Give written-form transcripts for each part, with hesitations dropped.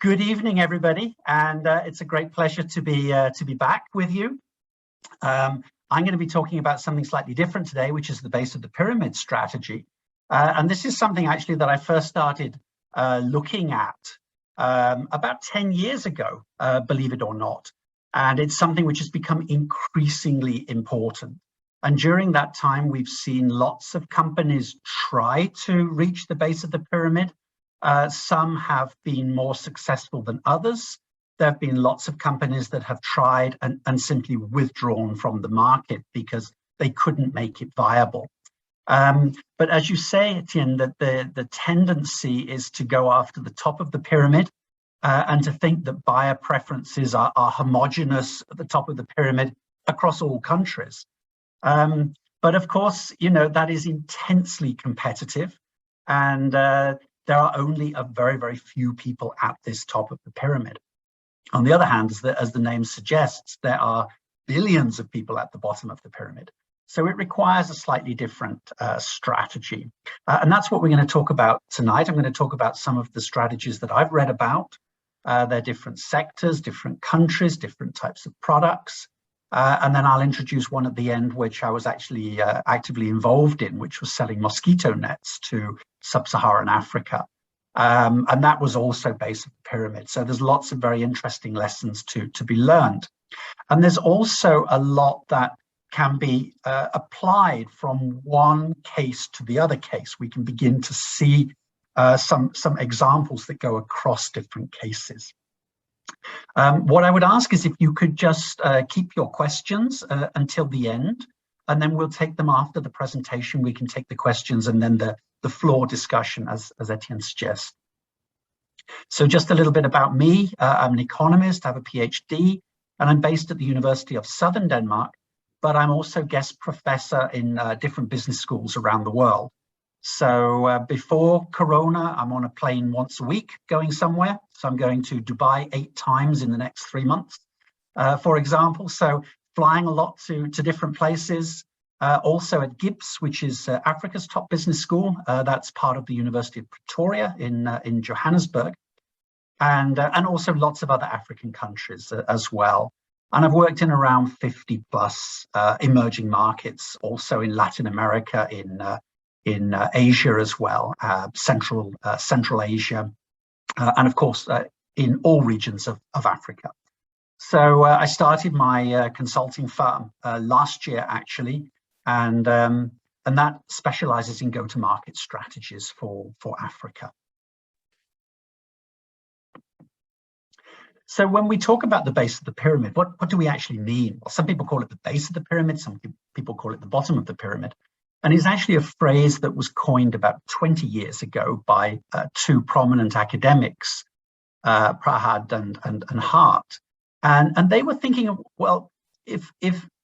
Good evening, everybody, and it's a great pleasure to be back with you. I'm going to be talking about something slightly different today, which is the base of the pyramid strategy. And this is something actually that I first started looking at about 10 years ago, believe it or not. And it's something which has become increasingly important. And during that time, we've seen lots of companies try to reach the base of the pyramid. Some have been more successful than others. There have been lots of companies that have tried and simply withdrawn from the market because they couldn't make it viable. But as you say, Etienne, that the tendency is to go after the top of the pyramid and to think that buyer preferences are homogenous at the top of the pyramid across all countries. But of course, you know, that is intensely competitive, and there are only a very, very few people at this top of the pyramid. On the other hand, as the name suggests, there are billions of people at the bottom of the pyramid. So it requires a slightly different strategy. And that's what we're going to talk about tonight. I'm going to talk about some of the strategies that I've read about. They're different sectors, different countries, different types of products. And then I'll introduce one at the end, which I was actually actively involved in, which was selling mosquito nets to sub-Saharan Africa. And that was also base of the pyramid. So there's lots of very interesting lessons to be learned. And there's also a lot that can be applied from one case to the other case. We can begin to see some examples that go across different cases. What I would ask is if you could just keep your questions until the end, and then we'll take them after the presentation. We can take the questions and then the floor discussion, as Etienne suggests. So just a little bit about me. I'm an economist, I have a PhD, and I'm based at the University of Southern Denmark, but I'm also guest professor in different business schools around the world. So before Corona, I'm on a plane once a week going somewhere. So I'm going to Dubai 8 times in the next 3 months, for example. So flying a lot to different places. Also at GIBS, which is Africa's top business school. That's part of the University of Pretoria in Johannesburg. And also lots of other African countries as well. And I've worked in around 50 plus emerging markets, also in Latin America, in Asia as well, Central Asia, and of course in all regions of Africa. So I started my consulting firm last year actually, and that specializes in go-to-market strategies for Africa. So when we talk about the base of the pyramid, what do we actually mean? Well, some people call it the base of the pyramid, some people call it the bottom of the pyramid. And it's actually a phrase that was coined about 20 years ago by 2 prominent academics, Prahad and Hart. And they were thinking of, well, if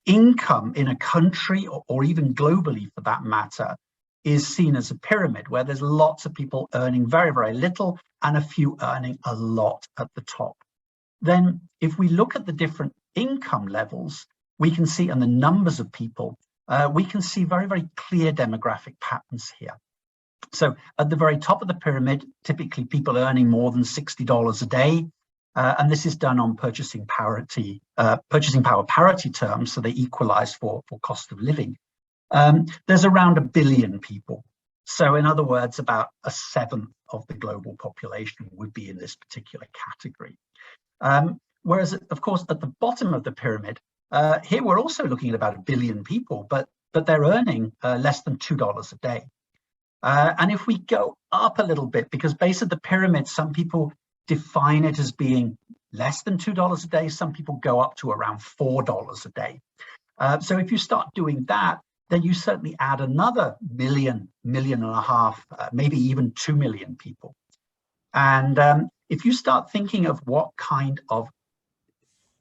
income in a country or even globally for that matter is seen as a pyramid where there's lots of people earning very, very little and a few earning a lot at the top, then if we look at the different income levels, we can see, and the numbers of people, we can see very, very clear demographic patterns here. So at the very top of the pyramid, typically people earning more than $60 a day. And this is done on purchasing power parity terms, so they equalize for cost of living. There's around 1 billion people. So in other words, about 1/7 of the global population would be in this particular category. Whereas, of course, at the bottom of the pyramid, here we're also looking at about 1 billion people, but they're earning less than $2 a day. And if we go up a little bit, because base of the pyramid, some people define it as being less than $2 a day, some people go up to around $4 a day. So if you start doing that, then you certainly add another million and a half, maybe even 2 million people. And if you start thinking of what kind of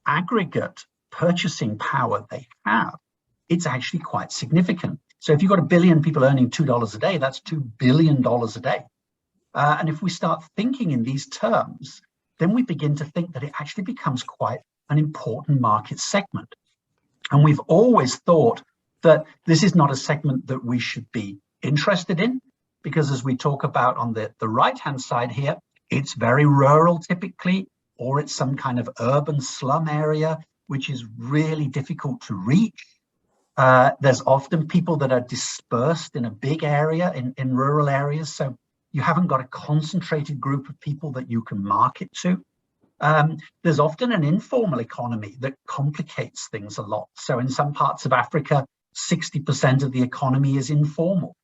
aggregate purchasing power they have, it's actually quite significant. So if you've got 1 billion people earning $2 a day, that's $2 billion a day. And if we start thinking in these terms, then we begin to think that it actually becomes quite an important market segment. And we've always thought that this is not a segment that we should be interested in, because as we talk about on the right-hand side here, It's very rural typically, or it's some kind of urban slum area, which is really difficult to reach. There's often people that are dispersed in a big area, in rural areas. So you haven't got a concentrated group of people that you can market to. There's often an informal economy that complicates things a lot. So in some parts of Africa, 60% of the economy is informal.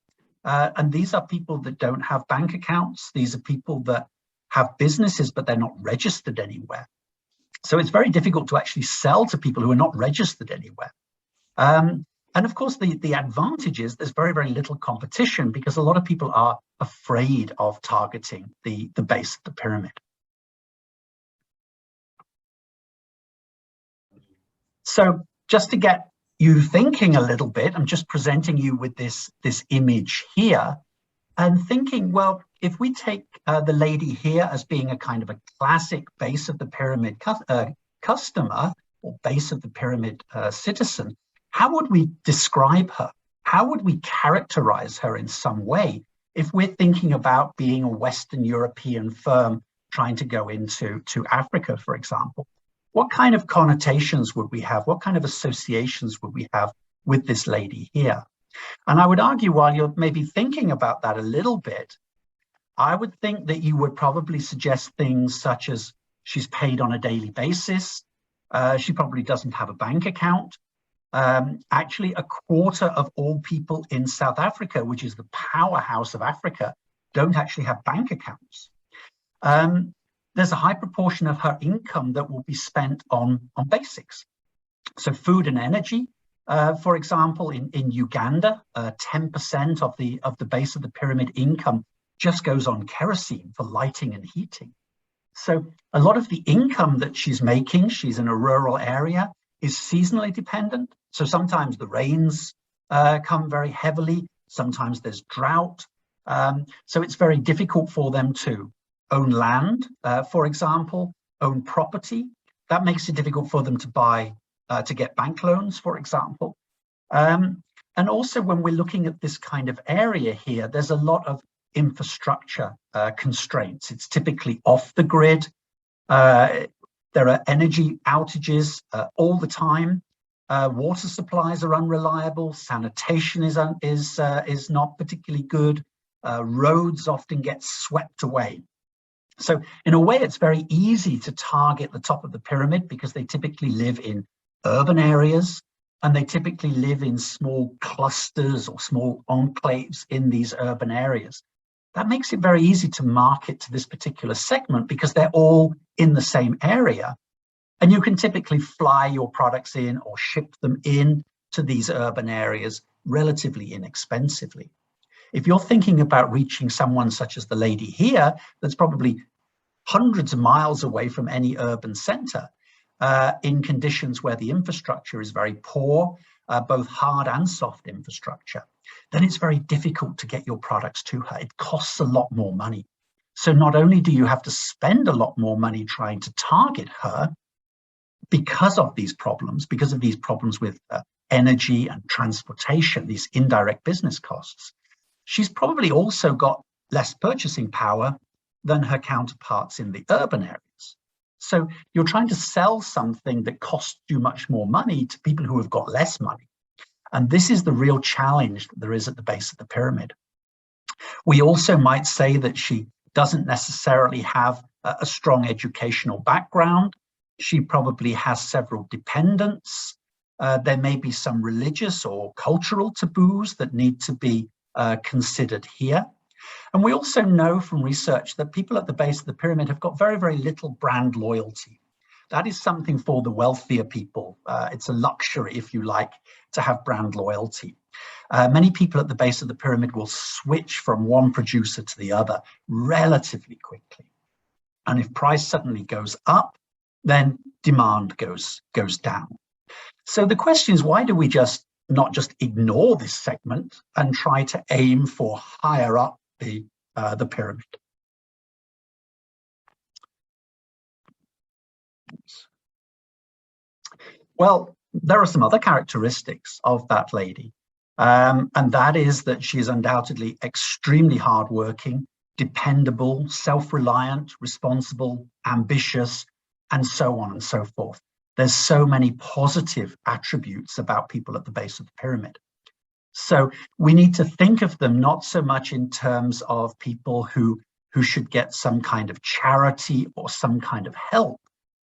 And these are people that don't have bank accounts. These are people that have businesses, but they're not registered anywhere. So it's very difficult to actually sell to people who are not registered anywhere. And of course, the advantage is there's very, very little competition because a lot of people are afraid of targeting the base of the pyramid. So just to get you thinking a little bit, I'm just presenting you with this image here and thinking, well, if we take the lady here as being a kind of a classic base of the pyramid customer or base of the pyramid citizen, how would we describe her? How would we characterize her in some way if we're thinking about being a Western European firm trying to go into Africa, for example? What kind of connotations would we have? What kind of associations would we have with this lady here? And I would argue, while you're maybe thinking about that a little bit, I would think that you would probably suggest things such as she's paid on a daily basis. She probably doesn't have a bank account. Actually, a quarter of all people in South Africa, which is the powerhouse of Africa, don't actually have bank accounts. There's a high proportion of her income that will be spent on basics. So food and energy, for example, in Uganda, 10% of the base of the pyramid income just goes on kerosene for lighting and heating. So a lot of the income that she's making, she's in a rural area, is seasonally dependent. So sometimes the rains come very heavily, sometimes there's drought. So it's very difficult for them to own land, for example, own property. That makes it difficult for them to get bank loans, for example. And also when we're looking at this kind of area here, there's a lot of infrastructure constraints. It's typically off the grid. There are energy outages all the time. Water supplies are unreliable. Sanitation is not particularly good. Roads often get swept away. So in a way, it's very easy to target the top of the pyramid because they typically live in urban areas and they typically live in small clusters or small enclaves in these urban areas. That makes it very easy to market to this particular segment because they're all in the same area. And you can typically fly your products in or ship them in to these urban areas relatively inexpensively. If you're thinking about reaching someone such as the lady here, that's probably hundreds of miles away from any urban center, in conditions where the infrastructure is very poor, both hard and soft infrastructure, then it's very difficult to get your products to her. It costs a lot more money. So not only do you have to spend a lot more money trying to target her because of these problems with energy and transportation, these indirect business costs, she's probably also got less purchasing power than her counterparts in the urban areas. So you're trying to sell something that costs you much more money to people who have got less money. And this is the real challenge that there is at the base of the pyramid. We also might say that she doesn't necessarily have a strong educational background. She probably has several dependents. There may be some religious or cultural taboos that need to be considered here. And we also know from research that people at the base of the pyramid have got very, very little brand loyalty. That is something for the wealthier people. It's a luxury, if you like, to have brand loyalty. Many people at the base of the pyramid will switch from one producer to the other relatively quickly. And if price suddenly goes up, then demand goes down. So the question is, why do we not just ignore this segment and try to aim for higher up the pyramid? Well, there are some other characteristics of that lady, and that is that she is undoubtedly extremely hardworking. dependable, self-reliant, responsible, ambitious, and so on and so forth. There's so many positive attributes about people at the base of the pyramid. So we need to think of them not so much in terms of people who should get some kind of charity or some kind of help,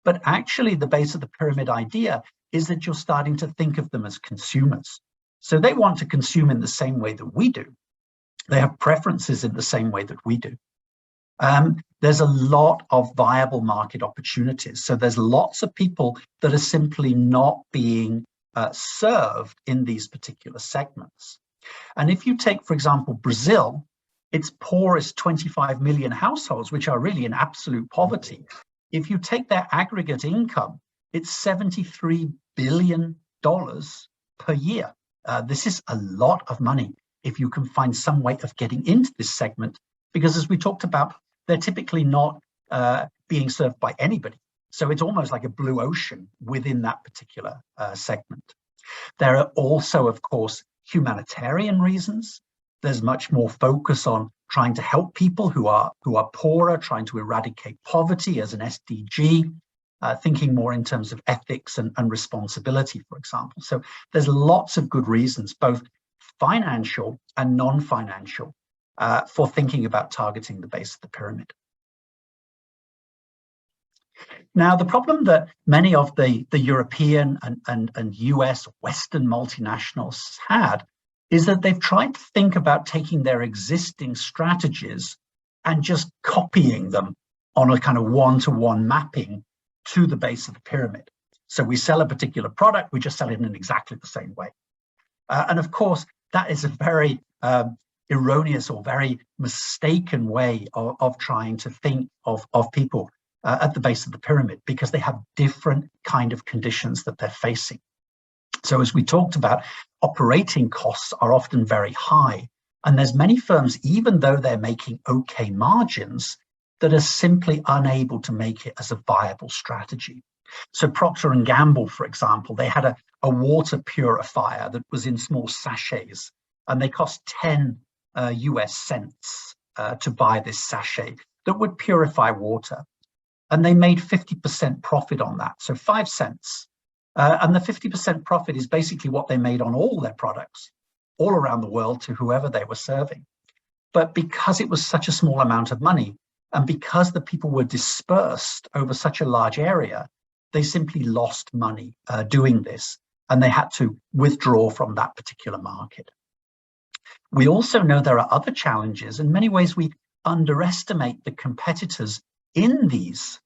but actually the base of the pyramid idea is that you're starting to think of them as consumers. So they want to consume in the same way that we do. They have preferences in the same way that we do. There's a lot of viable market opportunities. So there's lots of people that are simply not being served in these particular segments. And if you take, for example, Brazil, its poorest 25 million households, which are really in absolute poverty, if you take their aggregate income, it's $73 billion per year. This is a lot of money if you can find some way of getting into this segment, because as we talked about, they're typically not being served by anybody. So it's almost like a blue ocean within that particular segment. There are also, of course, humanitarian reasons. There's much more focus on trying to help people who are poorer, trying to eradicate poverty as an SDG, thinking more in terms of ethics and responsibility, for example. So there's lots of good reasons, both financial and non-financial, for thinking about targeting the base of the pyramid. Now, the problem that many of the European and US Western multinationals had is that they've tried to think about taking their existing strategies and just copying them on a kind of one-to-one mapping to the base of the pyramid. So we sell a particular product, we just sell it in exactly the same way. And of course, that is a very erroneous or very mistaken way of trying to think of people at the base of the pyramid, because they have different kind of conditions that they're facing. So as we talked about, operating costs are often very high. And there's many firms, even though they're making okay margins, that are simply unable to make it as a viable strategy. So Procter & Gamble, for example, they had a water purifier that was in small sachets, and they cost 10 US cents to buy this sachet that would purify water. And they made 50% profit on that, so 5 cents. And the 50% profit is basically what they made on all their products, all around the world to whoever they were serving. But because it was such a small amount of money, and because the people were dispersed over such a large area, they simply lost money doing this, and they had to withdraw from that particular market. We also know there are other challenges. In many ways, we underestimate the competitors in these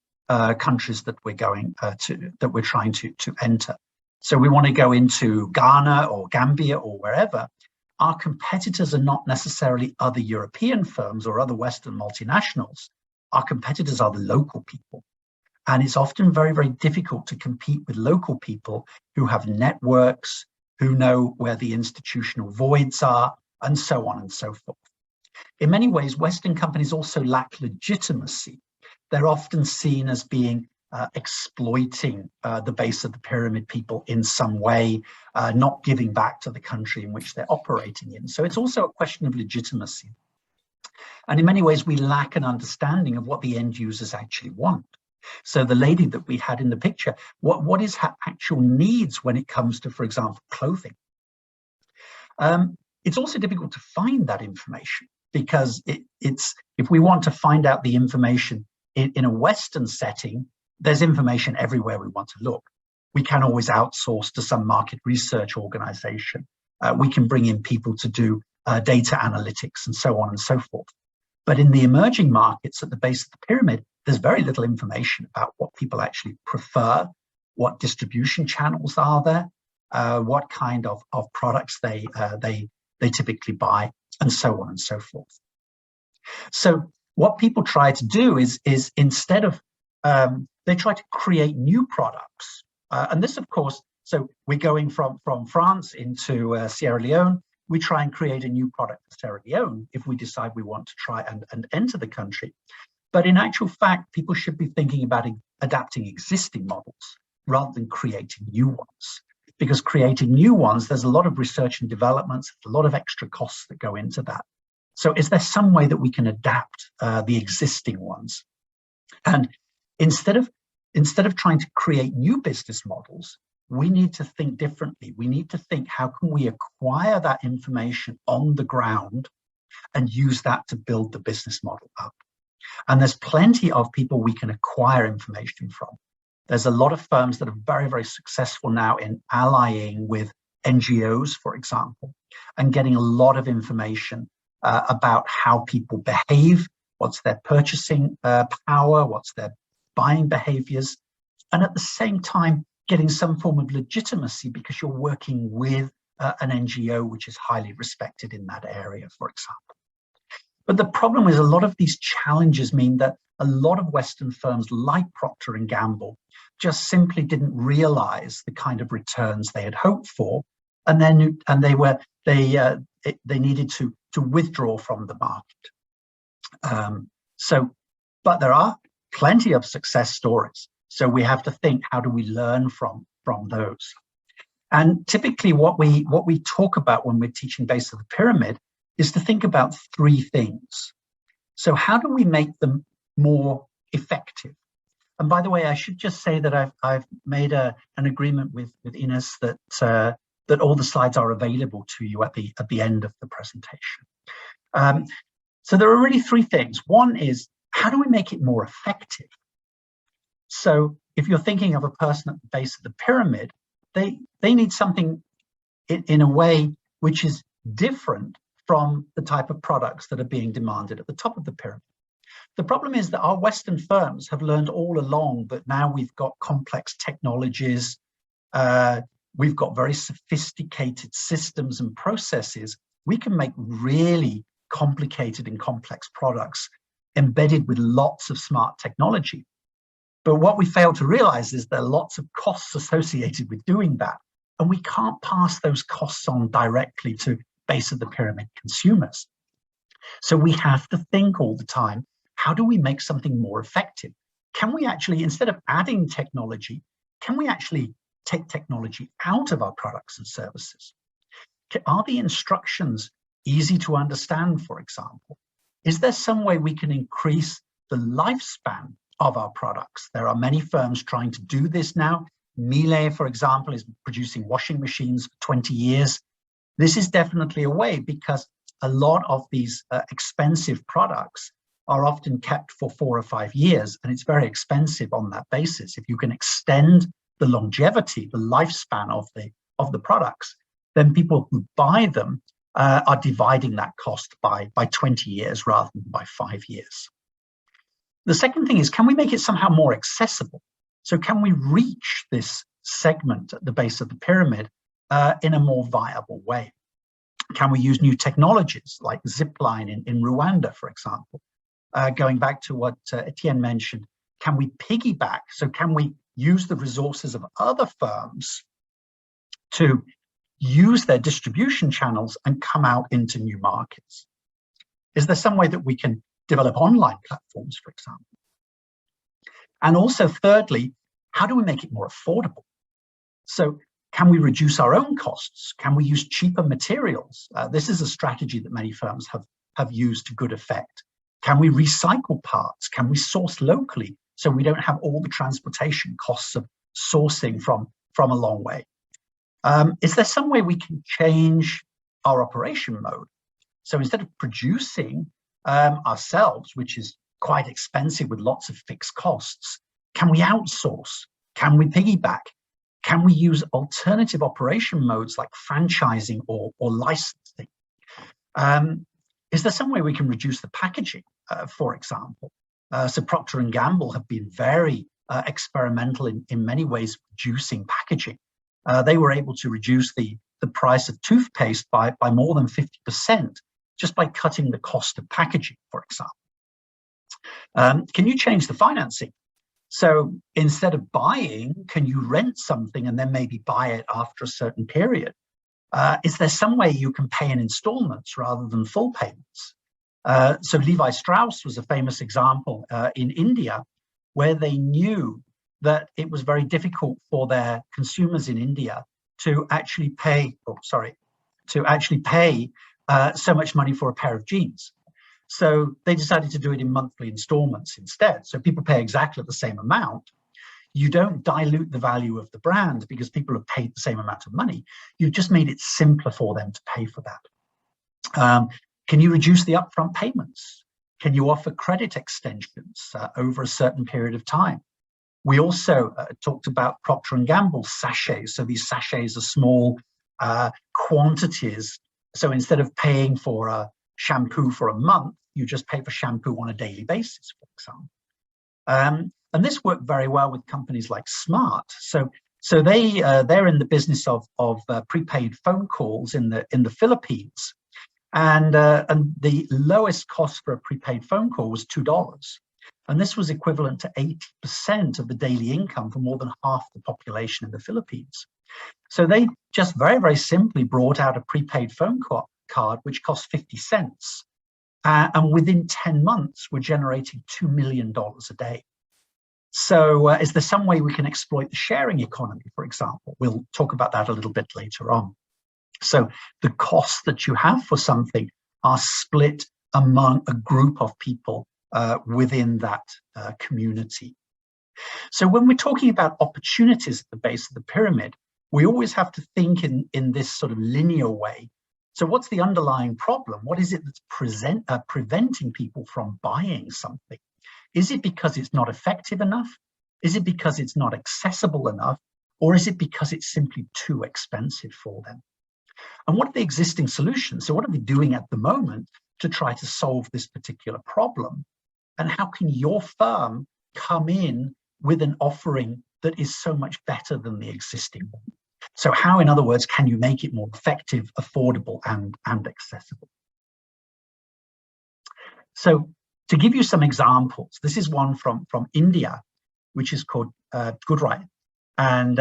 countries that we're going that we're trying to enter. So we want to go into Ghana or Gambia or wherever. Our competitors are not necessarily other European firms or other Western multinationals. Our competitors are the local people. And it's often very, very difficult to compete with local people who have networks, who know where the institutional voids are, and so on and so forth. In many ways, Western companies also lack legitimacy. They're often seen as being exploiting the base of the pyramid people in some way, not giving back to the country in which they're operating in. So it's also a question of legitimacy. And in many ways, we lack an understanding of what the end users actually want. So the lady that we had in the picture, what is her actual needs when it comes to, for example, clothing? It's also difficult to find that information, because if we want to find out the information in a Western setting, there's information everywhere we want to look. We can always outsource to some market research organization. We can bring in people to do data analytics and so on and so forth. But in the emerging markets at the base of the pyramid, there's very little information about what people actually prefer, what distribution channels are there, what kind of products they typically buy, and so on and so forth. So what people try to do is instead of, they try to create new products. And this, of course, so we're going from France into Sierra Leone. We try and create a new product for Sierra Leone if we decide we want to try and enter the country. But in actual fact, people should be thinking about adapting existing models rather than creating new ones. Because creating new ones, there's a lot of research and development, a lot of extra costs that go into that. So is there some way that we can adapt the existing ones? And instead of trying to create new business models, we need to think differently. We need to think, how can we acquire that information on the ground and use that to build the business model up? And there's plenty of people we can acquire information from. There's a lot of firms that are very, very successful now in allying with NGOs, for example, and getting a lot of information about how people behave, what's their purchasing power, what's their buying behaviors, and at the same time, getting some form of legitimacy because you're working with an NGO which is highly respected in that area, for example. But the problem is a lot of these challenges mean that a lot of Western firms like Procter & Gamble just simply didn't realize the kind of returns they had hoped for, and then they needed to withdraw from the market. But there are plenty of success stories. So we have to think, how do we learn from those? And typically what we talk about when we're teaching base of the pyramid is to think about three things. So how do we make them more effective? And by the way, I should just say that I've made an agreement with Ines that all the slides are available to you at the end of the presentation. So there are really three things. One is, how do we make it more effective? So if you're thinking of a person at the base of the pyramid, they need something in a way which is different from the type of products that are being demanded at the top of the pyramid. The problem is that our Western firms have learned all along that now we've got complex technologies, we've got very sophisticated systems and processes. We can make really complicated and complex products embedded with lots of smart technology. But what we fail to realize is there are lots of costs associated with doing that. And we can't pass those costs on directly to base of the pyramid consumers. So we have to think all the time, how do we make something more effective? Can we actually, instead of adding technology, can we actually take technology out of our products and services? Are the instructions easy to understand, for example? Is there some way we can increase the lifespan of our products? There are many firms trying to do this now. Miele, for example, is producing washing machines for 20 years. This is definitely a way, because a lot of these expensive products are often kept for 4 or 5 years, and it's very expensive on that basis. If you can extend the longevity, the lifespan of the products, then people who buy them are dividing that cost by 20 years rather than by 5 years. The second thing is, can we make it somehow more accessible? So can we reach this segment at the base of the pyramid in a more viable way? Can we use new technologies like zipline in Rwanda, for example? Going back to what Etienne mentioned, can we piggyback? So can we use the resources of other firms to use their distribution channels and come out into new markets? Is there some way that we can develop online platforms, for example? And also, thirdly, how do we make it more affordable? So can we reduce our own costs? Can we use cheaper materials? This is a strategy that many firms have used to good effect. Can we recycle parts? Can we source locally so we don't have all the transportation costs of sourcing from a long way? Is there some way we can change our operation mode? So instead of producing ourselves, which is quite expensive with lots of fixed costs, can we outsource? Can we piggyback? Can we use alternative operation modes like franchising or licensing? Is there some way we can reduce the packaging, for example? So Procter & Gamble have been very experimental in many ways, reducing packaging. They were able to reduce the price of toothpaste by more than 50% just by cutting the cost of packaging, for example. Can you change the financing? So instead of buying, can you rent something and then maybe buy it after a certain period? Is there some way you can pay in installments rather than full payments? So Levi Strauss was a famous example in India, where they knew that it was very difficult for their consumers in India to actually pay, so much money for a pair of jeans. So they decided to do it in monthly installments instead. So people pay exactly the same amount. You don't dilute the value of the brand because people have paid the same amount of money. You've just made it simpler for them to pay for that. Can you reduce the upfront payments? Can you offer credit extensions over a certain period of time? We also talked about Procter & Gamble sachets. So these sachets are small quantities. So instead of paying for a shampoo for a month, you just pay for shampoo on a daily basis, for example. And this worked very well with companies like Smart. So they're in the business of prepaid phone calls in the Philippines, and the lowest cost for a prepaid phone call was $2, and this was equivalent to 80% of the daily income for more than half the population in the Philippines. So they just very simply brought out a prepaid phone card which cost 50 cents, and within 10 months were generating $2 million a day. So is there some way we can exploit the sharing economy, for example? We'll talk about that a little bit later on. So the costs that you have for something are split among a group of people within that community. So when we're talking about opportunities at the base of the pyramid, we always have to think in this sort of linear way. So what's the underlying problem? What is it that's preventing people from buying something? Is it because it's not effective enough? Is it because it's not accessible enough? Or is it because it's simply too expensive for them? And what are the existing solutions? So what are we doing at the moment to try to solve this particular problem? And how can your firm come in with an offering that is so much better than the existing one? So how, in other words, can you make it more effective, affordable, and accessible? So to give you some examples, this is one from India, which is called Goodright. And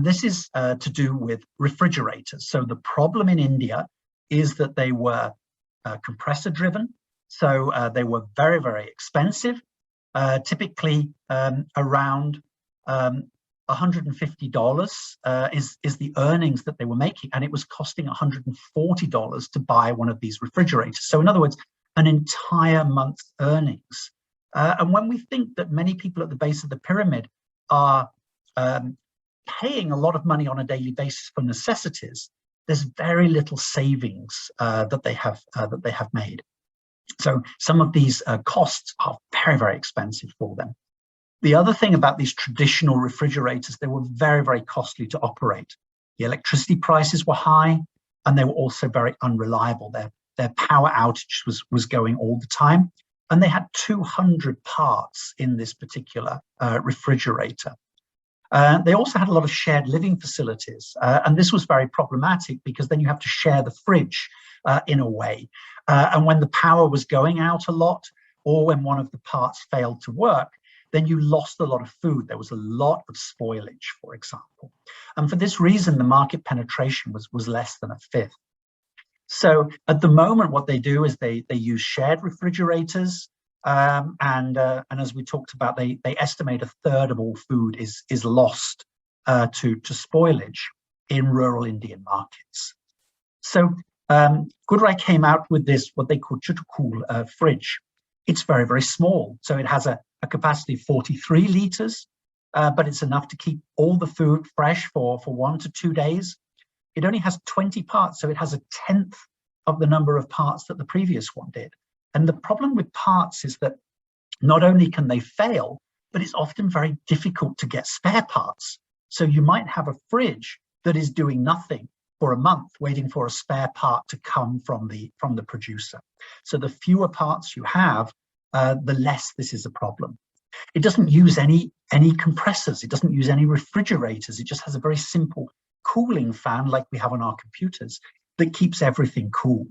this is to do with refrigerators. So the problem in India is that they were compressor driven. So they were very expensive, typically around $150 is the earnings that they were making. And it was costing $140 to buy one of these refrigerators. So in other words, an entire month's earnings. And when we think that many people at the base of the pyramid are paying a lot of money on a daily basis for necessities, there's very little savings that they have made. So some of these costs are very expensive for them. The other thing about these traditional refrigerators, they were very costly to operate. The electricity prices were high, and they were also very unreliable. Their power outage was going all the time, and they had 200 parts in this particular refrigerator. They also had a lot of shared living facilities, and this was very problematic because then you have to share the fridge in a way. And when the power was going out a lot, or when one of the parts failed to work, then you lost a lot of food. There was a lot of spoilage, for example. And for this reason, the market penetration was less than a fifth. So at the moment, what they do is they use shared refrigerators. And as we talked about, they estimate a third of all food is lost to spoilage in rural Indian markets. So Goodright came out with this, what they call chutukul fridge. It's very small. So it has a capacity of 43 liters, but it's enough to keep all the food fresh for 1 to 2 days. It only has 20 parts, so it has a tenth of the number of parts that the previous one did. And the problem with parts is that not only can they fail, but it's often very difficult to get spare parts. So you might have a fridge that is doing nothing for a month, waiting for a spare part to come from the producer. So the fewer parts you have, the less this is a problem. It doesn't use any compressors. It doesn't use any refrigerators. It just has a very simple cooling fan like we have on our computers that keeps everything cool.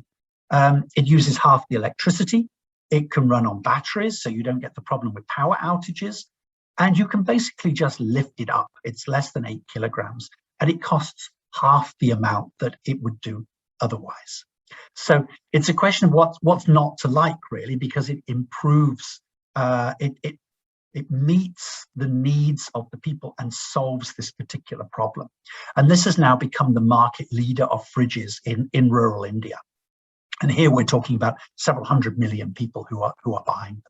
It uses half the electricity. It can run on batteries, so you don't get the problem with power outages. And you can basically just lift it up. It's less than 8 kilograms, and it costs half the amount that it would do otherwise. So it's a question of what's not to like, really, because it improves, it meets the needs of the people and solves this particular problem. And this has now become the market leader of fridges in rural India. And here we're talking about several 100 million people who are buying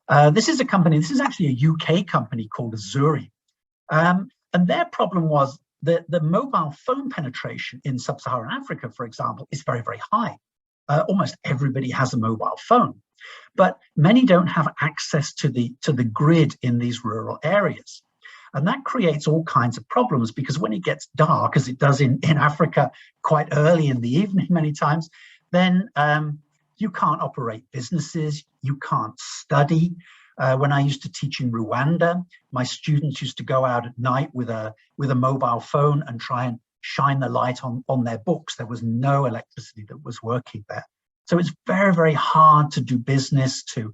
them. This is a company, this is actually a UK company called Azure. And their problem was that the mobile phone penetration in sub-Saharan Africa, for example, is very, very high. Almost everybody has a mobile phone, but many don't have access to the grid in these rural areas. And that creates all kinds of problems, because when it gets dark, as it does in Africa quite early in the evening many times, then you can't operate businesses, you can't study. When I used to teach in Rwanda, my students used to go out at night with a mobile phone and try and shine the light on their books. There was no electricity that was working there. So it's very, very hard to do business, to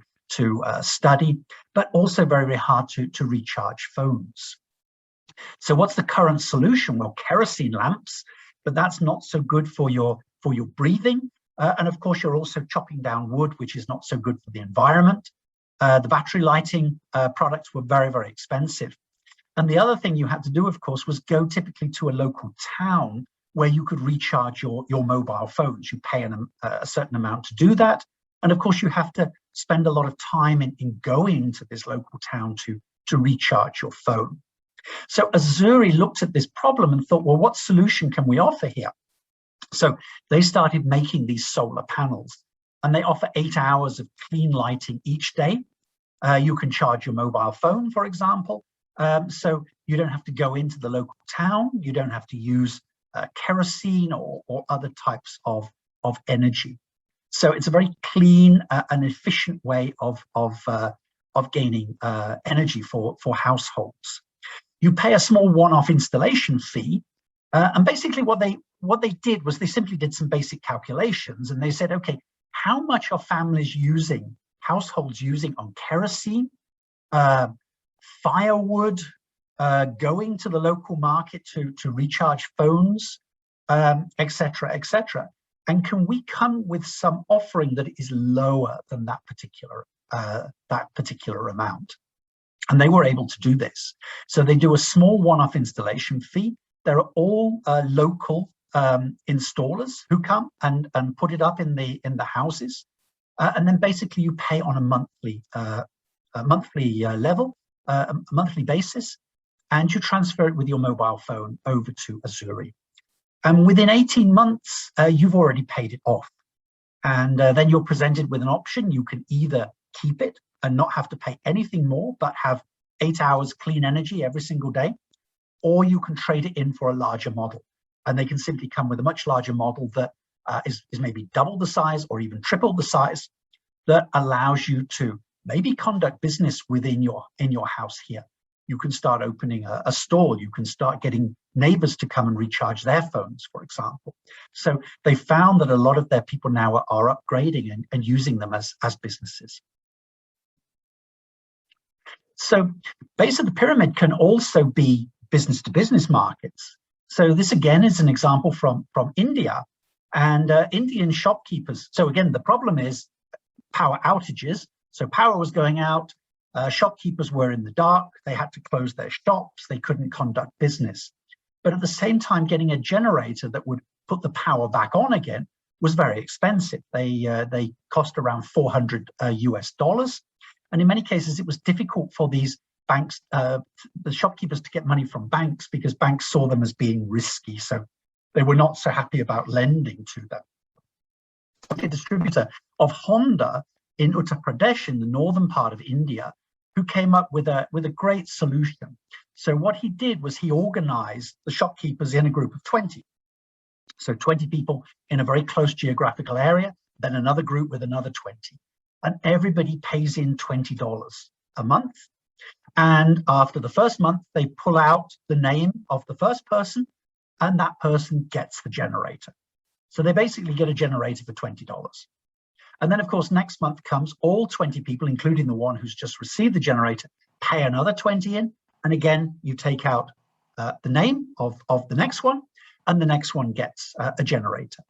study, but also very, very hard to recharge phones. So what's the current solution? Well, kerosene lamps, but that's not so good for your breathing. And of course, you're also chopping down wood, which is not so good for the environment. The battery lighting products were very, very expensive. And the other thing you had to do, of course, was go typically to a local town where you could recharge your mobile phones. You pay a certain amount to do that. And of course, you have to spend a lot of time in going to this local town to recharge your phone. So Azure looked at this problem and thought, well, what solution can we offer here? So they started making these solar panels, and they offer 8 hours of clean lighting each day. You can charge your mobile phone, for example. So you don't have to go into the local town. You don't have to use kerosene or other types of energy. So it's a very clean and efficient way of gaining energy for households. You pay a small one-off installation fee, and basically what they did was they simply did some basic calculations, and they said, okay, how much are households using on kerosene, firewood, going to the local market to recharge phones, etc., etc. And can we come with some offering that is lower than that particular amount? And they were able to do this. So they do a small one-off installation fee. There are all local installers who come and put it up in the houses, and then basically you pay on a monthly level, a monthly basis, and you transfer it with your mobile phone over to Azure. And within 18 months, you've already paid it off. And then you're presented with an option. You can either keep it and not have to pay anything more, but have 8 hours clean energy every single day, or you can trade it in for a larger model. And they can simply come with a much larger model that is maybe double the size or even triple the size, that allows you to maybe conduct business within your house here. You can start opening a stall. You can start getting neighbors to come and recharge their phones, for example. So they found that a lot of their people now are upgrading and using them as businesses. So base of the pyramid can also be business to business markets. So this again is an example from India, and Indian shopkeepers. So again, the problem is power outages. So power was going out, shopkeepers were in the dark, they had to close their shops, they couldn't conduct business. But at the same time, getting a generator that would put the power back on again was very expensive. They cost around $400 US. And in many cases, it was difficult for these banks, the shopkeepers, to get money from banks, because banks saw them as being risky. So they were not so happy about lending to them. A distributor of Honda in Uttar Pradesh, in the northern part of India, who came up with a great solution. So what he did was he organized the shopkeepers in a group of 20. So 20 people in a very close geographical area, then another group with another 20. And everybody pays in $20 a month. And after the first month, they pull out the name of the first person, and that person gets the generator. So they basically get a generator for $20. And then, of course, next month comes, all 20 people, including the one who's just received the generator, pay another 20 in. And again, you take out the name of the next one, and the next one gets a generator.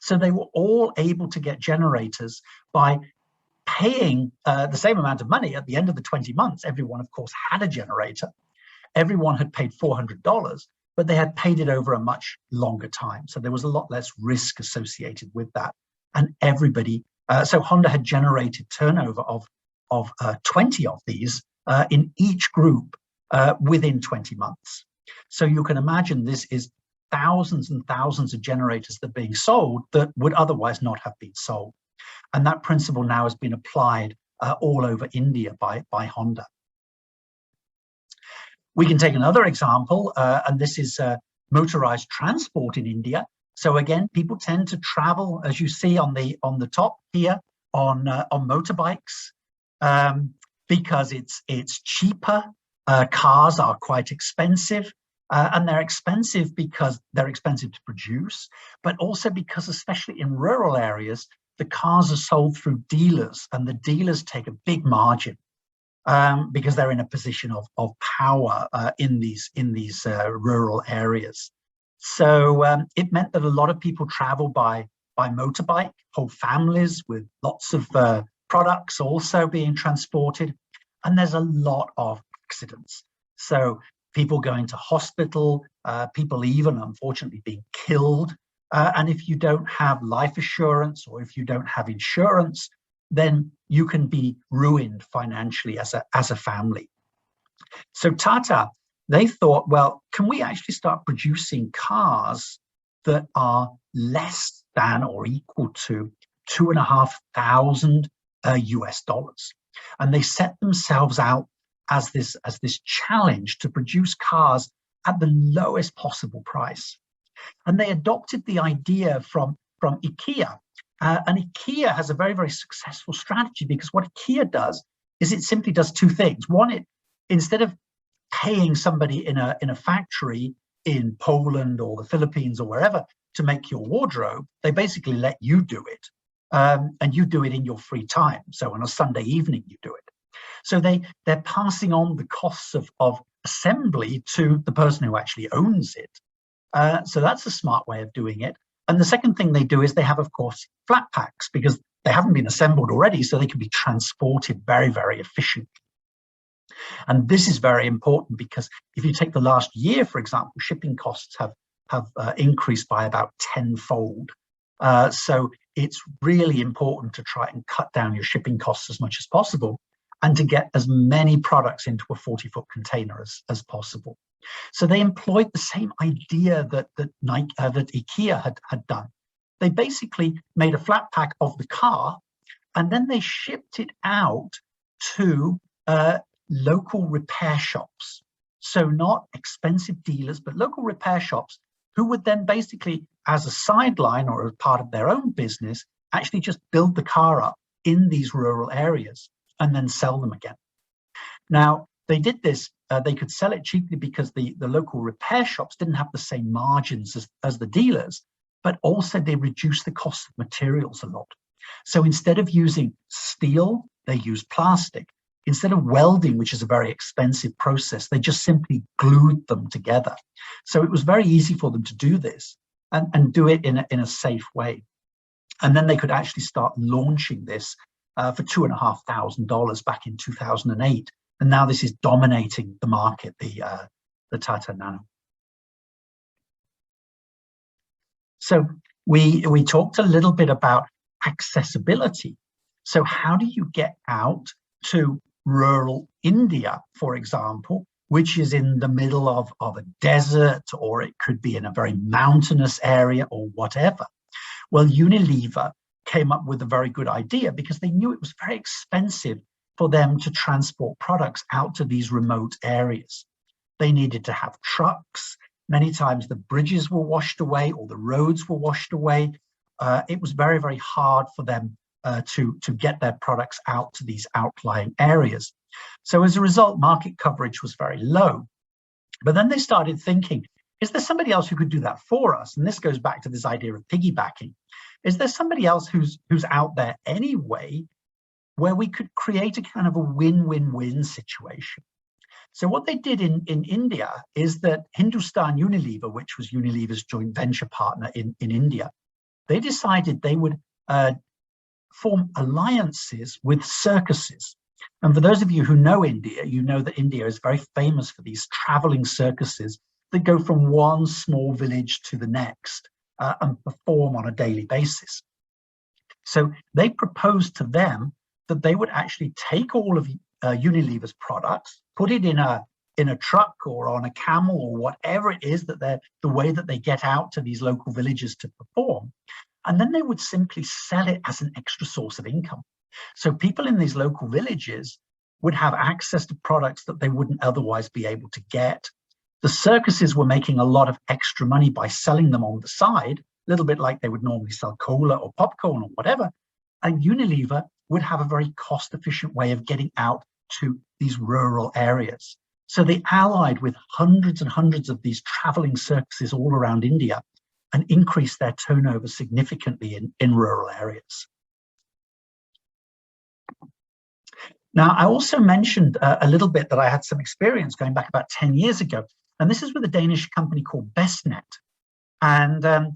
So they were all able to get generators by paying the same amount of money at the end of the 20 months. Everyone, of course, had a generator. Everyone had paid $400, but they had paid it over a much longer time. So there was a lot less risk associated with that. And everybody, so Honda had generated turnover of 20 of these in each group within 20 months. So you can imagine this is thousands and thousands of generators that are being sold that would otherwise not have been sold. And that principle now has been applied all over India by Honda. We can take another example, and this is motorized transport in India. So again, people tend to travel, as you see on the top here, on motorbikes, because it's cheaper. Cars are quite expensive, and they're expensive because they're expensive to produce, but also because, especially in rural areas, the cars are sold through dealers, and the dealers take a big margin because they're in a position of power in these rural areas. So it meant that a lot of people travel by motorbike, whole families with lots of products also being transported, and there's a lot of accidents. So people going to hospital, people even unfortunately being killed. And if you don't have life assurance, or if you don't have insurance, then you can be ruined financially as a family. So Tata, they thought, well, can we actually start producing cars that are less than or equal to $2,500 US dollars? And they set themselves out as this challenge to produce cars at the lowest possible price. And they adopted the idea from IKEA. And IKEA has a very, very successful strategy, because what IKEA does is it simply does two things. One, instead of paying somebody in a factory in Poland or the Philippines or wherever to make your wardrobe, they basically let you do it. And you do it in your free time. So on a Sunday evening, you do it. So they're passing on the costs of assembly to the person who actually owns it. So that's a smart way of doing it. And the second thing they do is they have, of course, flat packs, because they haven't been assembled already, so they can be transported very, very efficiently. And this is very important, because if you take the last year, for example, shipping costs have increased by about tenfold. So it's really important to try and cut down your shipping costs as much as possible, and to get as many products into a 40-foot container as possible. So they employed the same idea that IKEA had done. They basically made a flat pack of the car, and then they shipped it out to local repair shops. So not expensive dealers, but local repair shops, who would then basically, as a sideline or as part of their own business, actually just build the car up in these rural areas and then sell them again. Now, they did this, they could sell it cheaply because the local repair shops didn't have the same margins as the dealers, but also they reduced the cost of materials a lot. So instead of using steel, they used plastic. Instead of welding, which is a very expensive process, they just simply glued them together. So it was very easy for them to do this and do it in a safe way. And then they could actually start launching this for $2,500 back in 2008. And now this is dominating the market, the Tata Nano. So we talked a little bit about accessibility. So how do you get out to rural India, for example, which is in the middle of a desert, or it could be in a very mountainous area or whatever? Well, Unilever came up with a very good idea, because they knew it was very expensive for them to transport products out to these remote areas. They needed to have trucks. Many times the bridges were washed away or the roads were washed away. It was very, very hard for them to get their products out to these outlying areas. So as a result, market coverage was very low. But then they started thinking, is there somebody else who could do that for us? And this goes back to this idea of piggybacking. Is there somebody else who's out there anyway, where we could create a kind of a win-win-win situation? So what they did in India is that Hindustan Unilever, which was Unilever's joint venture partner in India, they decided they would form alliances with circuses. And for those of you who know India, you know that India is very famous for these traveling circuses that go from one small village to the next and perform on a daily basis. So they proposed to them that they would actually take all of Unilever's products, put it in a truck or on a camel or whatever it is that the way that they get out to these local villages to perform. And then they would simply sell it as an extra source of income. So people in these local villages would have access to products that they wouldn't otherwise be able to get. The circuses were making a lot of extra money by selling them on the side, a little bit like they would normally sell cola or popcorn or whatever. And Unilever would have a very cost-efficient way of getting out to these rural areas. So they allied with hundreds and hundreds of these traveling circuses all around India and increased their turnover significantly in rural areas. Now, I also mentioned a little bit that I had some experience going back about 10 years ago, and this is with a Danish company called Bestnet. And it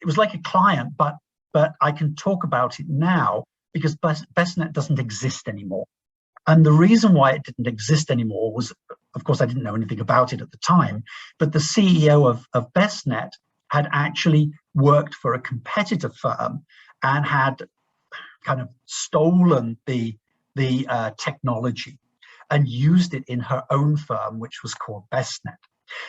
was like a client, but I can talk about it now because Bestnet doesn't exist anymore. And the reason why it didn't exist anymore was, of course, I didn't know anything about it at the time, but the CEO of Bestnet had actually worked for a competitor firm and had kind of stolen the technology and used it in her own firm, which was called Bestnet.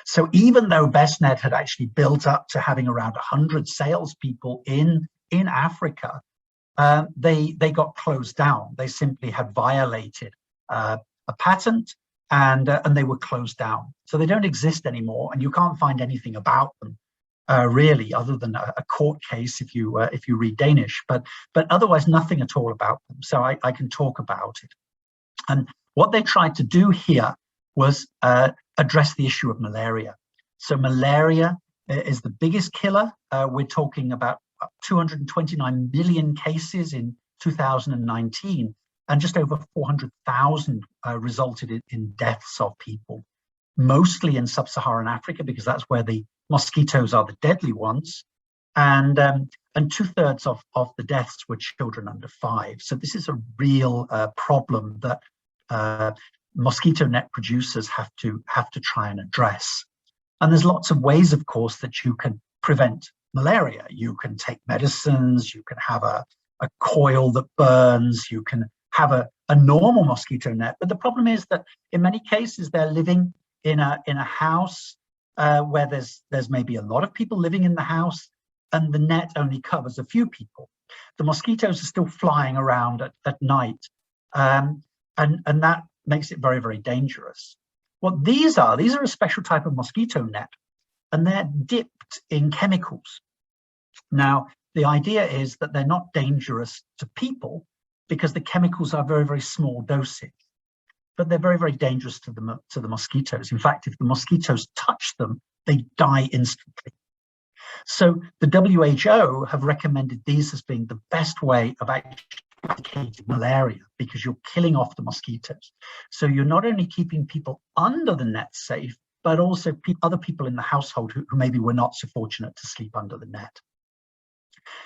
So even though Bestnet had actually built up to having around 100 salespeople in Africa, they got closed down. They simply had violated a patent, and they were closed down. So they don't exist anymore, and you can't find anything about them really, other than a court case if you read Danish. But otherwise, nothing at all about them. So I can talk about it. And what they tried to do here was address the issue of malaria. So malaria is the biggest killer. We're talking about 229 million cases in 2019, and just over 400,000 resulted in deaths of people, mostly in sub-Saharan Africa, because that's where the mosquitoes are the deadly ones. And 2/3 of the deaths were children under 5. So this is a real problem that mosquito net producers have to try and address. And there's lots of ways, of course, that you can prevent malaria. You can take medicines, you can have a coil that burns, you can have a normal mosquito net. But the problem is that in many cases, they're living in a house where there's maybe a lot of people living in the house, and the net only covers a few people. The mosquitoes are still flying around at night, and that makes it very, very dangerous. What these are a special type of mosquito net, and they're dipped in chemicals. Now, the idea is that they're not dangerous to people because the chemicals are very, very small dosage, but they're very, very dangerous to the mosquitoes. In fact, if the mosquitoes touch them, they die instantly. So the WHO have recommended these as being the best way of eradicating malaria, because you're killing off the mosquitoes. So you're not only keeping people under the net safe, but also other people in the household who maybe were not so fortunate to sleep under the net.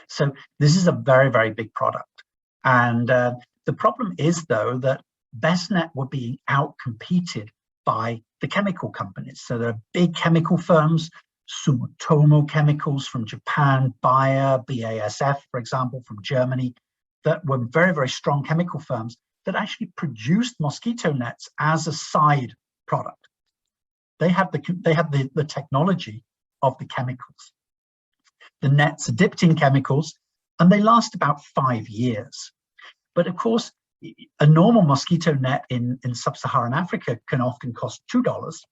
So this is a very, very big product. And the problem is, though, that Bestnet were being outcompeted by the chemical companies. So there are big chemical firms, Sumitomo Chemicals from Japan, Bayer, BASF, for example, from Germany, that were very, very strong chemical firms that actually produced mosquito nets as a side product. They have the technology of the chemicals. The nets are dipped in chemicals, and they last about 5 years. But of course, a normal mosquito net in sub-Saharan Africa can often cost $2.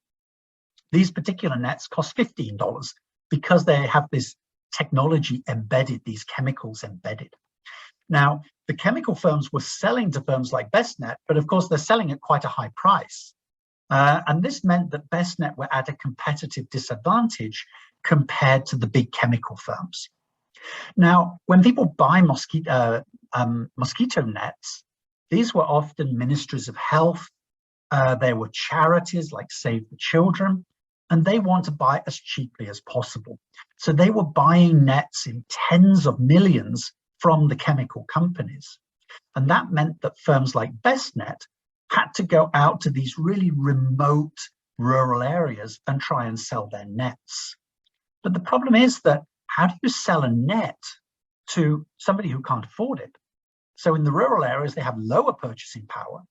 These particular nets cost $15 because they have this technology embedded, these chemicals embedded. Now, the chemical firms were selling to firms like Bestnet, but of course they're selling at quite a high price. And this meant that Bestnet were at a competitive disadvantage compared to the big chemical firms. Now, when people buy mosquito nets, these were often ministries of health. There were charities like Save the Children, and they want to buy as cheaply as possible. So they were buying nets in tens of millions from the chemical companies. And that meant that firms like Bestnet had to go out to these really remote rural areas and try and sell their nets. But the problem is that how do you sell a net to somebody who can't afford it? So in the rural areas, they have lower purchasing power.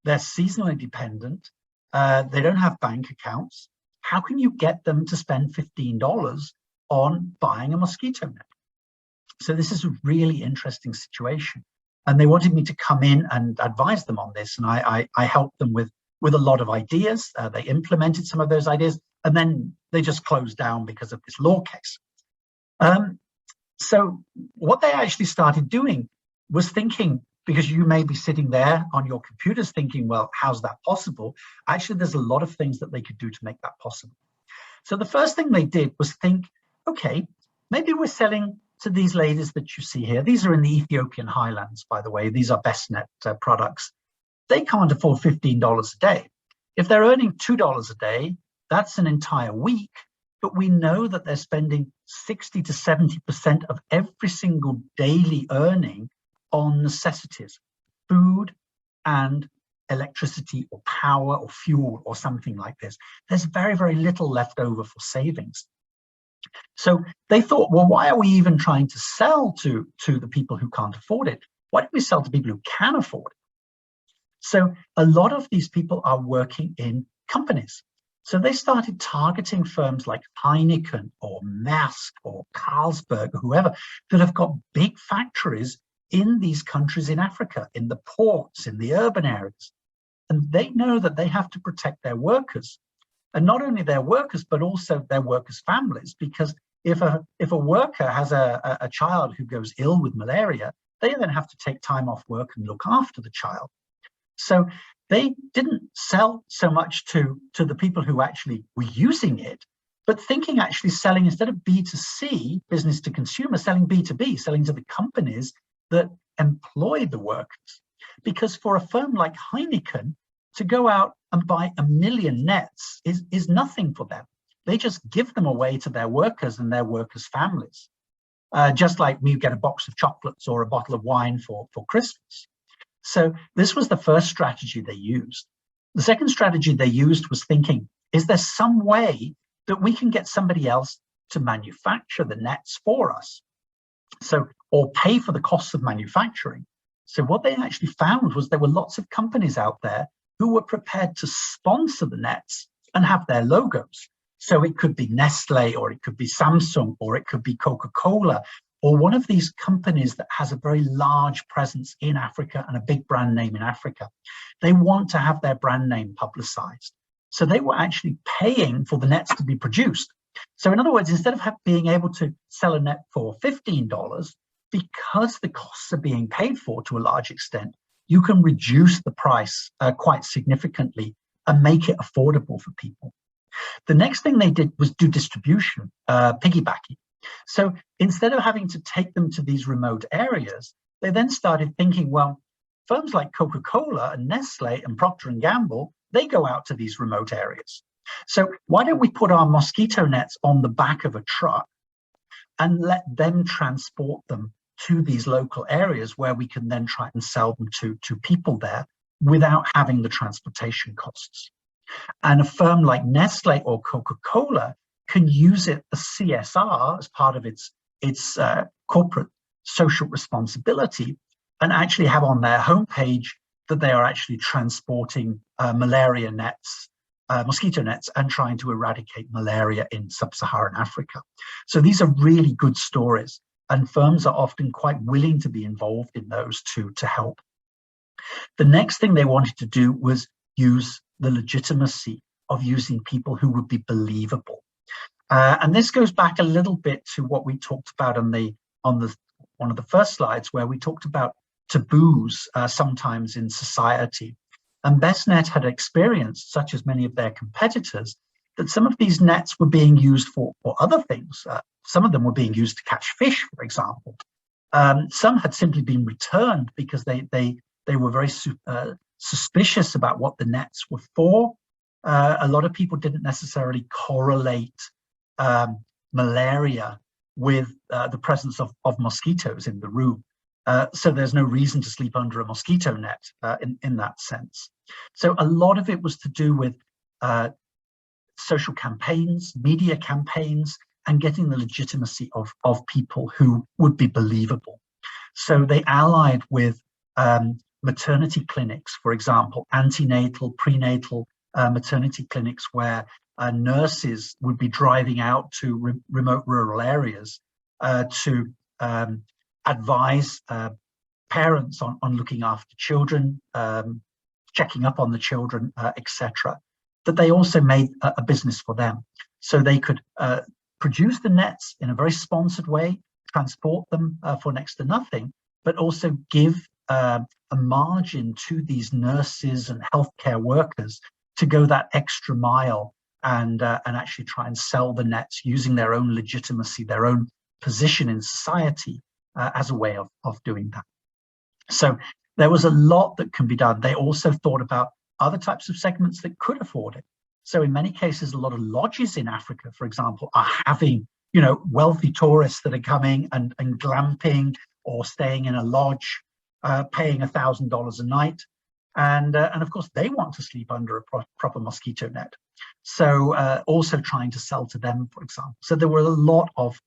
They're seasonally dependent. They don't have bank accounts. How can you get them to spend $15 on buying a mosquito net? So this is a really interesting situation. And they wanted me to come in and advise them on this. And I helped them with a lot of ideas. They implemented some of those ideas, and then they just closed down because of this law case. So what they actually started doing was thinking, because you may be sitting there on your computers thinking, well, how's that possible? Actually, there's a lot of things that they could do to make that possible. So the first thing they did was think, okay, maybe we're selling to these ladies that you see here. These are in the Ethiopian highlands, by the way. These are Bestnet products. They can't afford $15 a day. If they're earning $2 a day, that's an entire week. But we know that they're spending 60 to 70% of every single daily earning on necessities, food and electricity or power or fuel or something like this. There's very, very little left over for savings. So they thought, well, why are we even trying to sell to the people who can't afford it? Why don't we sell to people who can afford it? So a lot of these people are working in companies. So they started targeting firms like Heineken or Maersk or Carlsberg or whoever that have got big factories in these countries in Africa, in the ports, in the urban areas. And they know that they have to protect their workers. And not only their workers, but also their workers' families, because if a worker has a child who goes ill with malaria, they then have to take time off work and look after the child. So they didn't sell so much to the people who actually were using it, but thinking actually selling, instead of B2C, business to consumer, selling B2B, selling to the companies that employ the workers. Because for a firm like Heineken, to go out and buy 1 million nets is nothing for them. They just give them away to their workers and their workers' families. Just like you get a box of chocolates or a bottle of wine for Christmas. So this was the first strategy they used. The second strategy they used was thinking, is there some way that we can get somebody else to manufacture the nets for us? So, or pay for the costs of manufacturing. So what they actually found was there were lots of companies out there who were prepared to sponsor the nets and have their logos. So it could be Nestle, or it could be Samsung, or it could be Coca-Cola, or one of these companies that has a very large presence in Africa and a big brand name in Africa. They want to have their brand name publicized. So they were actually paying for the nets to be produced. So in other words, instead of being able to sell a net for $15, because the costs are being paid for to a large extent, you can reduce the price quite significantly and make it affordable for people. The next thing they did was do distribution, piggybacking. So instead of having to take them to these remote areas, they then started thinking, well, firms like Coca-Cola and Nestle and Procter & Gamble, they go out to these remote areas. So why don't we put our mosquito nets on the back of a truck and let them transport them to these local areas where we can then try and sell them to people there without having the transportation costs. And a firm like Nestle or Coca-Cola can use it as CSR, as part of its corporate social responsibility, and actually have on their homepage that they are actually transporting malaria nets, mosquito nets, and trying to eradicate malaria in sub-Saharan Africa. So these are really good stories, and firms are often quite willing to be involved in those to help. The next thing they wanted to do was use the legitimacy of using people who would be believable. And this goes back a little bit to what we talked about on one of the first slides, where we talked about taboos sometimes in society. And Bestnet had experienced, such as many of their competitors, that some of these nets were being used for other things. Some of them were being used to catch fish, for example. Some had simply been returned because they were very suspicious about what the nets were for. A lot of people didn't necessarily correlate malaria with the presence of mosquitoes in the room. So there's no reason to sleep under a mosquito net in that sense. So a lot of it was to do with social campaigns, media campaigns, and getting the legitimacy of people who would be believable. So they allied with maternity clinics, for example, antenatal, prenatal maternity clinics, where nurses would be driving out to remote rural areas to advise parents on looking after children, checking up on the children, etc. That they also made a business for them. So they could produce the nets in a very sponsored way, transport them for next to nothing, but also give a margin to these nurses and healthcare workers to go that extra mile and actually try and sell the nets using their own legitimacy, their own position in society as a way of doing that. So there was a lot that can be done. They also thought about other types of segments that could afford it. So in many cases, a lot of lodges in Africa, for example, are having, you know, wealthy tourists that are coming and glamping or staying in a lodge, paying $1,000 a night. And of course, they want to sleep under a proper mosquito net. So also trying to sell to them, for example. So there were a lot of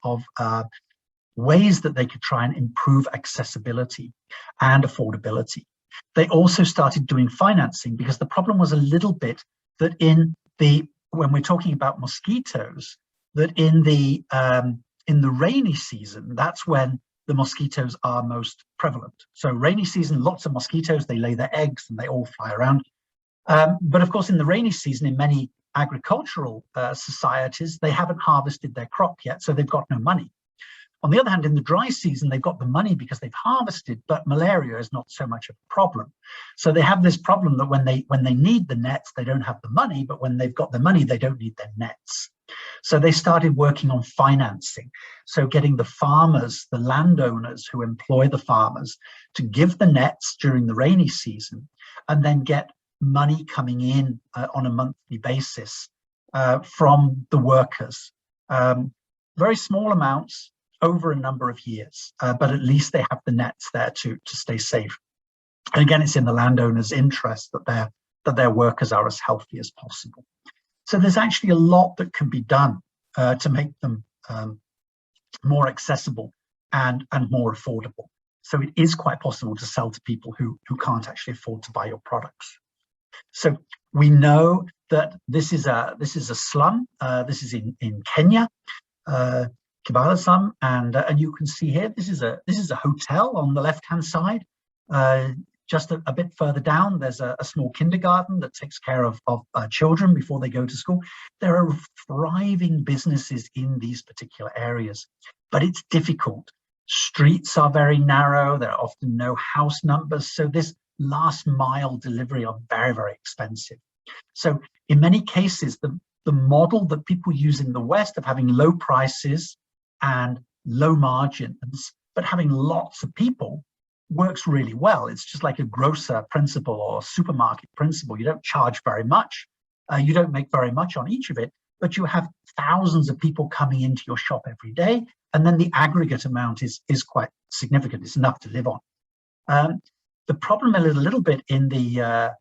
ways that they could try and improve accessibility and affordability. They also started doing financing, because the problem was a little bit that when we're talking about mosquitoes, that in the rainy season, that's when the mosquitoes are most prevalent. So rainy season, lots of mosquitoes, they lay their eggs and they all fly around. But of course, in the rainy season, in many agricultural societies, they haven't harvested their crop yet, so they've got no money. On the other hand, in the dry season, they've got the money because they've harvested, but malaria is not so much of a problem. So they have this problem that when they need the nets, they don't have the money, but when they've got the money, they don't need their nets. So they started working on financing. So getting the farmers, the landowners who employ the farmers, to give the nets during the rainy season, and then get money coming in on a monthly basis from the workers. Very small amounts over a number of years, but at least they have the nets there to stay safe. And again, it's in the landowner's interest that their workers are as healthy as possible. So there's actually a lot that can be done to make them more accessible and more affordable. So it is quite possible to sell to people who can't actually afford to buy your products. So we know that this is a slum. This is in Kenya. Kibale, and you can see here, this is a hotel on the left-hand side. Just a bit further down, there's a small kindergarten that takes care of children before they go to school. There are thriving businesses in these particular areas, but it's difficult. Streets are very narrow. There are often no house numbers, so this last mile delivery are very, very expensive. So in many cases, the model that people use in the West of having low prices and low margins, but having lots of people, works really well. It's just like a grocer principle or a supermarket principle. You don't charge very much. You don't make very much on each of it, but you have thousands of people coming into your shop every day. And then the aggregate amount is quite significant. It's enough to live on. The problem a little bit in the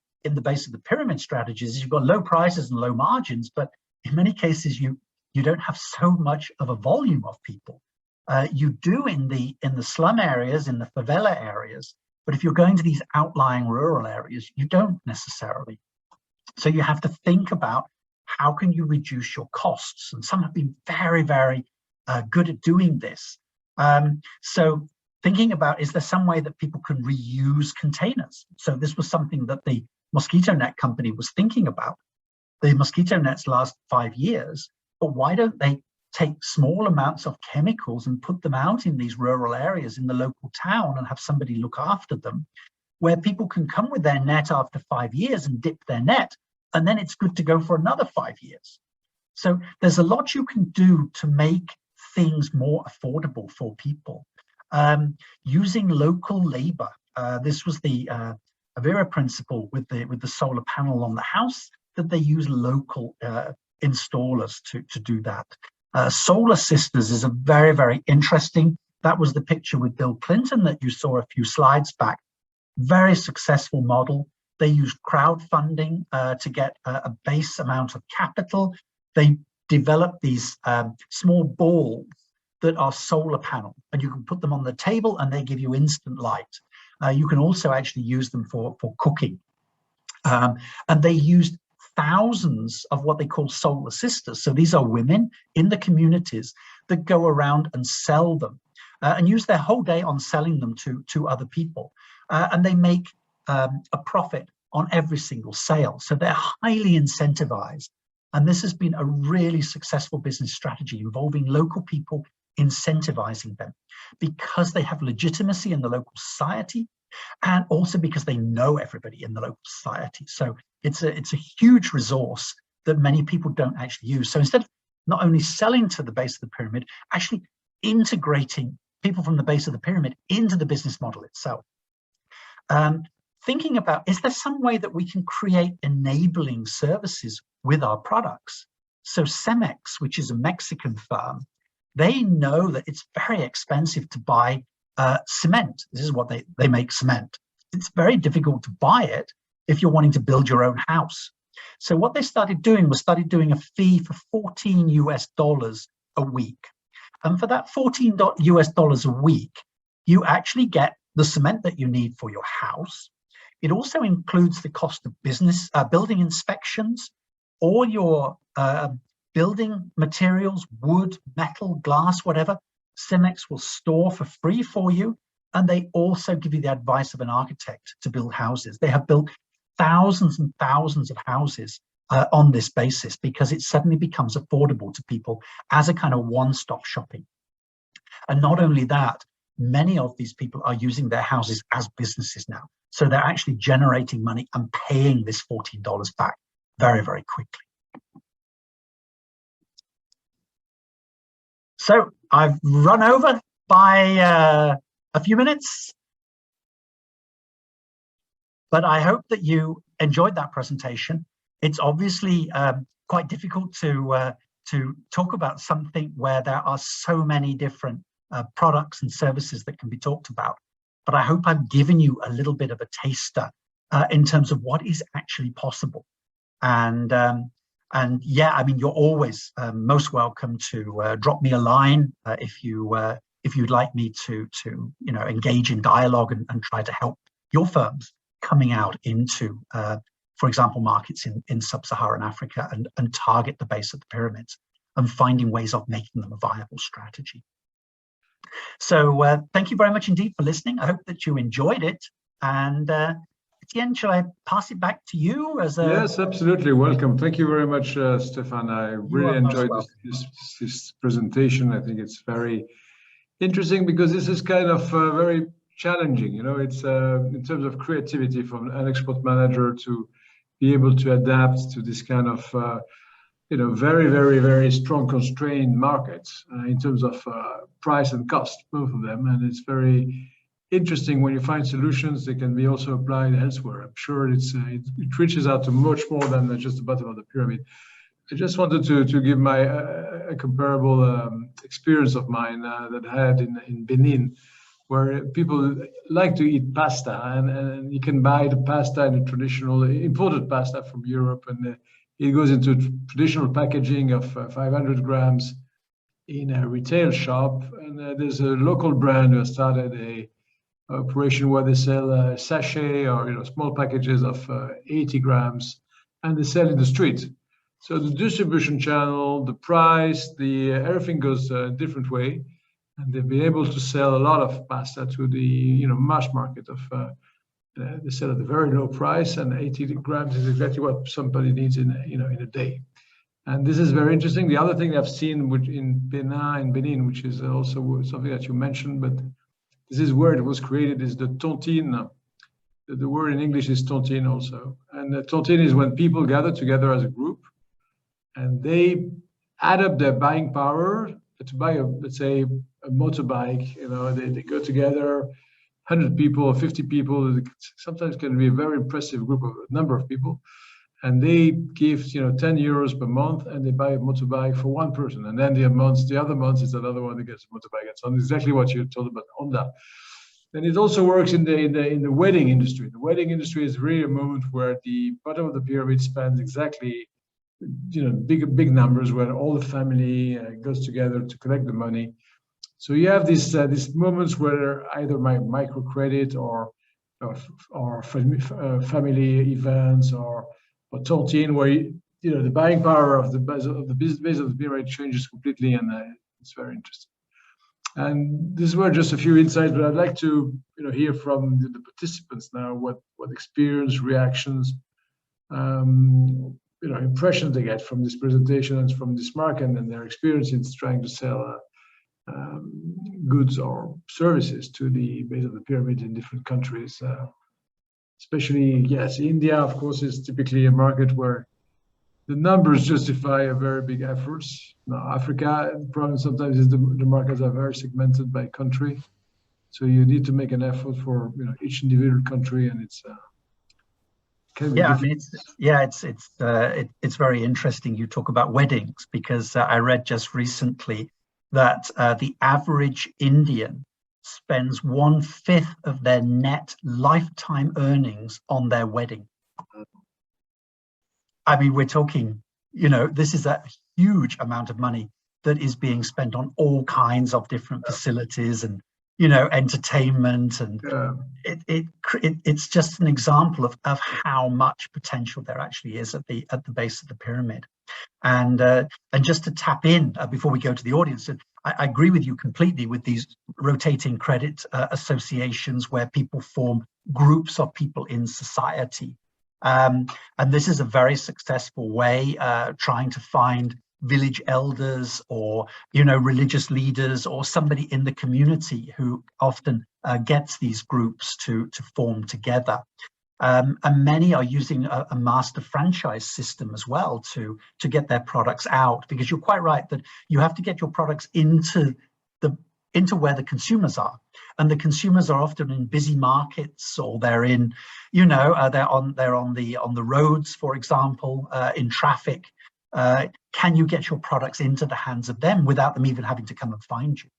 base of the pyramid strategies is you've got low prices and low margins, but in many cases you don't have so much of a volume of people. You do in the slum areas, in the favela areas, but if you're going to these outlying rural areas, you don't necessarily. So you have to think about how can you reduce your costs, and some have been very, very good at doing this. So thinking about, is there some way that people can reuse containers? So this was something that the mosquito net company was thinking about. The mosquito nets last 5 years, but why don't they take small amounts of chemicals and put them out in these rural areas in the local town and have somebody look after them, where people can come with their net after 5 years and dip their net, and then it's good to go for another 5 years. So there's a lot you can do to make things more affordable for people. Using local labor. This was the Avira principle with the solar panel on the house, that they use local installers to do that. Solar Sisters is a very, very interesting. That was the picture with Bill Clinton that you saw a few slides back. Very successful model. They used crowdfunding to get a base amount of capital. They developed these small balls that are solar panel, and you can put them on the table and they give you instant light. You can also actually use them for cooking. And they used thousands of what they call solar sisters. So these are women in the communities that go around and sell them and use their whole day on selling them to other people. And they make a profit on every single sale. So they're highly incentivized. And this has been a really successful business strategy involving local people, incentivizing them because they have legitimacy in the local society, and also because they know everybody in the local society. So it's a huge resource that many people don't actually use. So instead of not only selling to the base of the pyramid, actually integrating people from the base of the pyramid into the business model itself. Thinking about, is there some way that we can create enabling services with our products? So Cemex, which is a Mexican firm, they know that it's very expensive to buy cement. This is what they make cement. It's very difficult to buy it if you're wanting to build your own house. So what they started doing a fee for $14 a week. And for that $14 a week, you actually get the cement that you need for your house. It also includes the cost of building inspections, all your building materials, wood, metal, glass, whatever. Cemex will store for free for you, and they also give you the advice of an architect to build houses. They have built thousands and thousands of houses on this basis because it suddenly becomes affordable to people as a kind of one-stop shopping. And not only that, many of these people are using their houses as businesses now. So they're actually generating money and paying this $14 back very, very quickly. So I've run over by a few minutes, but I hope that you enjoyed that presentation. It's obviously quite difficult to talk about something where there are so many different products and services that can be talked about. But I hope I've given you a little bit of a taster in terms of what is actually possible. And yeah, I mean, you're always most welcome to drop me a line if you'd like me to engage in dialogue and try to help your firms coming out into, for example, markets in sub-Saharan Africa and target the base of the pyramids and finding ways of making them a viable strategy. So thank you very much indeed for listening. I hope that you enjoyed it. And Etienne, shall I pass it back to you? Yes, absolutely. Welcome. Thank you very much, Stefan. I really enjoyed this presentation. I think it's very interesting because this is kind of very challenging. You know, it's in terms of creativity from an export manager to be able to adapt to this kind of very, very, very strong constrained markets in terms of price and cost, both of them. And it's very interesting when you find solutions that can be also applied elsewhere. I'm sure it reaches out to much more than just the bottom of the pyramid. I just wanted to give my a comparable experience of mine that I had in Benin, where people like to eat pasta, and you can buy the pasta in a traditional imported pasta from Europe, and it goes into traditional packaging of 500 grams in a retail shop. And there's a local brand who started a operation where they sell a sachet or small packages of 80 grams, and they sell in the street. So the distribution channel, the price, everything goes a different way, and they've been able to sell a lot of pasta to the mass market of. They sell at a very low price, and 80 grams is exactly what somebody needs in a day. And this is very interesting. The other thing I've seen in Benin, which is also something that you mentioned, but this is where it was created, is the tontine. The word in English is tontine also. And the tontine is when people gather together as a group and they add up their buying power to buy let's say a motorbike. They go together, 100 people or 50 people, sometimes can be a very impressive number of people. And they give 10 euros per month, and they buy a motorbike for one person. And then the other month is another one that gets a motorbike. And so exactly what you told about Honda. And it also works in the wedding industry. The wedding industry is really a moment where the bottom of the pyramid spends exactly, big numbers, where all the family goes together to collect the money. So you have these moments where either microcredit or family events or tontine, where the buying power of the base of the pyramid changes completely, and it's very interesting. And these were just a few insights, but I'd like to hear from the participants now what experience, reactions, impressions they get from this presentation and from this market and their experience in trying to sell goods or services to the base of the pyramid in different countries. Especially, yes, India, of course, is typically a market where the numbers justify a very big efforts. Now, Africa, the problem sometimes is the markets are very segmented by country, so you need to make an effort for each individual country, and it's can be difficult. It's very interesting. You talk about weddings because I read just recently that the average Indian spends 1/5 of their net lifetime earnings on their wedding. I mean, we're talking, this is a huge amount of money that is being spent on all kinds of different facilities and, entertainment. And it's just an example of how much potential there actually is at the base of the pyramid. And just to tap in before we go to the audience, I agree with you completely with these rotating credit associations where people form groups of people in society. And this is a very successful way trying to find village elders or religious leaders or somebody in the community who often gets these groups to form together. And many are using a master franchise system as well to get their products out, because you're quite right that you have to get your products into where the consumers are, and the consumers are often in busy markets, or they're in they're on the roads, for example, in traffic. Can you get your products into the hands of them without them even having to come and find you?